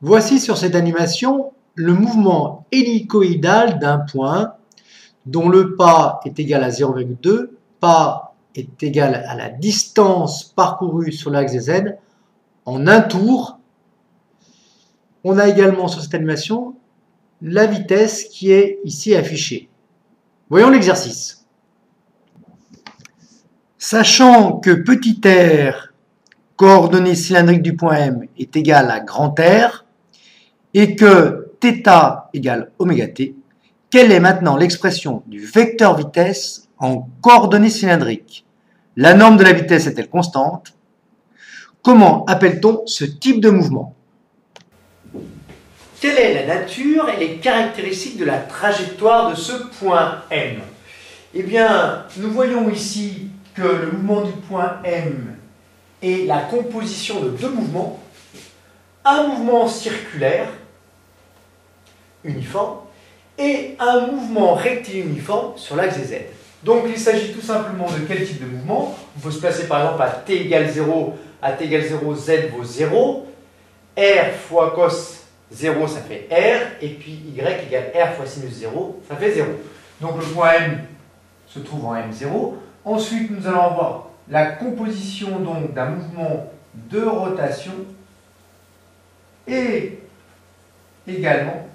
Voici sur cette animation le mouvement hélicoïdal d'un point dont le pas est égal à 0,2, pas est égal à la distance parcourue sur l'axe des Z en un tour. On a également sur cette animation la vitesse qui est ici affichée. Voyons l'exercice. Sachant que petit r, coordonnée cylindrique du point M, est égal à grand R, et que θ égale oméga t, quelle est maintenant l'expression du vecteur vitesse en coordonnées cylindriques? La norme de la vitesse est-elle constante? Comment appelle-t-on ce type de mouvement? Quelle est la nature et les caractéristiques de la trajectoire de ce point M? Eh bien, nous voyons ici que le mouvement du point M est la composition de deux mouvements. Un mouvement circulaire, uniforme, et un mouvement rectiligne uniforme sur l'axe des Z. Donc il s'agit tout simplement de quel type de mouvement? On peut se placer par exemple à t égale 0, à t égale 0, z vaut 0, r fois cos 0 ça fait r, et puis y égale r fois sinus 0, ça fait 0. Donc le point M se trouve en M0. Ensuite nous allons avoir la composition donc d'un mouvement de rotation et également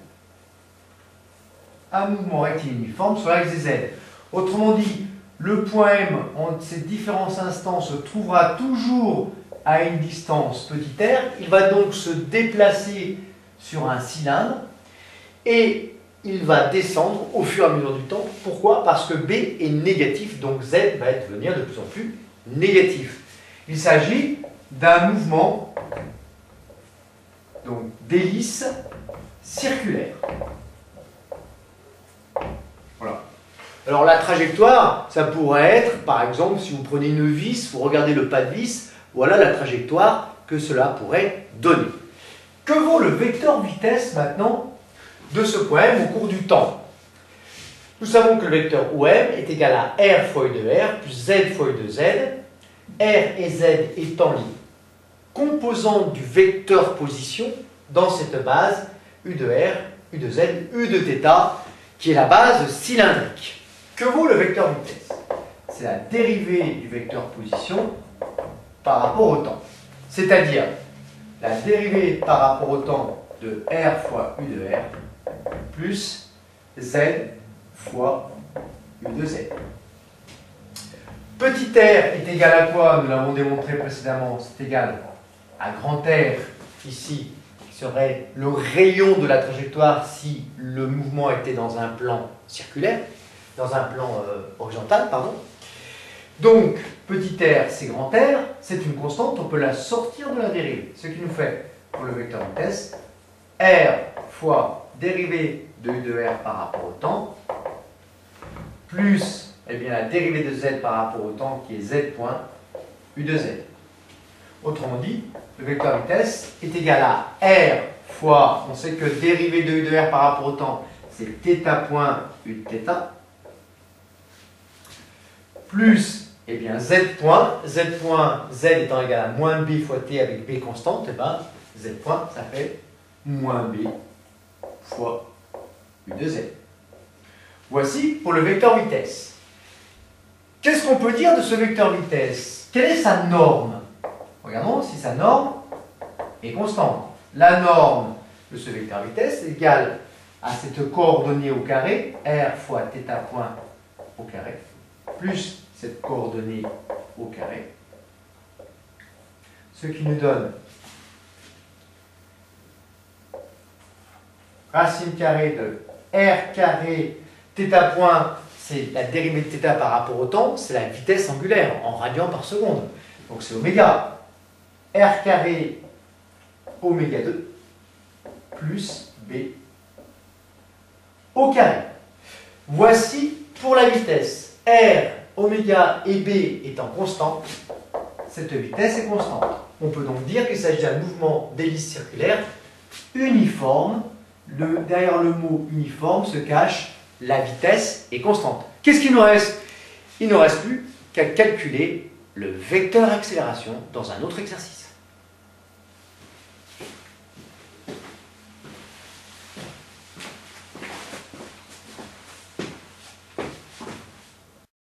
un mouvement rectiligne uniforme sur l'axe des Z. Autrement dit, le point M entre ces différents instants se trouvera toujours à une distance petit r. Il va donc se déplacer sur un cylindre et il va descendre au fur et à mesure du temps. Pourquoi? Parce que B est négatif, donc Z va devenir de plus en plus négatif. Il s'agit d'un mouvement d'hélice circulaire. Voilà. Alors la trajectoire, ça pourrait être, par exemple, si vous prenez une vis, vous regardez le pas de vis, voilà la trajectoire que cela pourrait donner. Que vaut le vecteur vitesse maintenant de ce point M au cours du temps? Nous savons que le vecteur OM est égal à R fois U de R plus Z fois U de Z, R et Z étant les composantes du vecteur position dans cette base U de R, U de Z, U de θ, qui est la base cylindrique. Que vaut le vecteur vitesse? C'est la dérivée du vecteur position par rapport au temps. C'est-à-dire la dérivée par rapport au temps de R fois U de R plus Z fois U de Z. Petit r est égal à quoi? Nous l'avons démontré précédemment, c'est égal à grand R, ici, qui serait le rayon de la trajectoire si le mouvement était dans un plan circulaire, dans un plan horizontal, pardon. Donc, petit r, c'est grand R, c'est une constante, on peut la sortir de la dérivée. Ce qui nous fait, pour le vecteur vitesse, R fois dérivée de U de R par rapport au temps, plus eh bien, la dérivée de Z par rapport au temps, qui est Z point U de Z. Autrement dit, le vecteur vitesse est égal à R fois, on sait que dérivée de U de R par rapport au temps, c'est θ point U de θ, plus eh bien, Z point étant égal à moins B fois T avec B constante, et ben, Z point, ça fait moins B fois U de Z. Voici pour le vecteur vitesse. Qu'est-ce qu'on peut dire de ce vecteur vitesse? Quelle est sa norme? Regardons si sa norme est constante. La norme de ce vecteur vitesse est égale à cette coordonnée au carré, R fois θ point au carré, plus cette coordonnée au carré, ce qui nous donne racine carrée de R carré θ point, c'est la dérivée de θ par rapport au temps, c'est la vitesse angulaire en radians par seconde. Donc c'est oméga. R carré oméga 2 plus B au carré. Voici pour la vitesse. R, oméga et B étant constants, cette vitesse est constante. On peut donc dire qu'il s'agit d'un mouvement d'hélice circulaire uniforme. Derrière le mot uniforme se cache la vitesse est constante. Qu'est-ce qu'il nous reste? Il ne reste plus qu'à calculer le vecteur accélération dans un autre exercice.